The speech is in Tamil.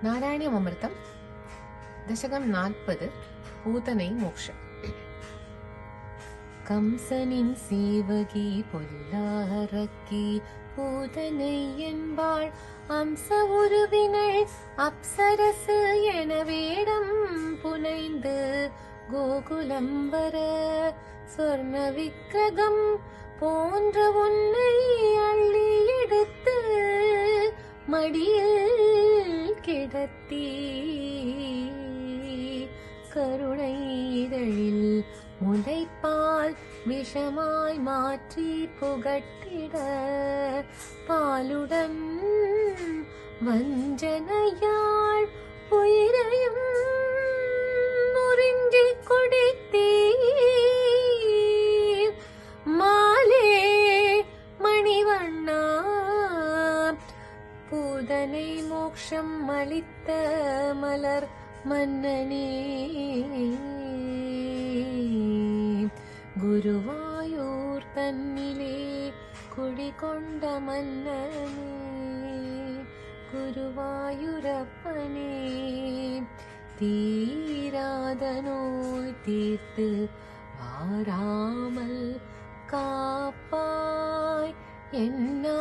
നാരായണീയമൃതം ദശകം 40 പൂതനൈ മോക്ഷം. കംസനിൻ സേവകി പൊല്ലാറക്കി பூதனை என்பாள் அம்ச உருவினள் அப்சரசு என வேடம் புனைந்து கோகுலம் வர சொர்ண விக்கிரகம் போன்ற உன்னை அள்ளி எடுத்து மடியில் கிடத்தி கருணை இதழில் முளைப்பால் விஷமாய் மாற்றி புகட்டிட பாலுடன் வஞ்சனையாள் உயிரையும் முறிஞ்சி குடித்தீர் மாலே மணிவண்ணா. பூதனை மோட்சம் அளித்த மலர் மன்னனே, குருவாயூர் தன்னிலே குடிகொண்ட மன்னனே, குருவாயூரப்பனே, தீராத நோய் தீர்த்து வாராமல் காப்பாய் என்னா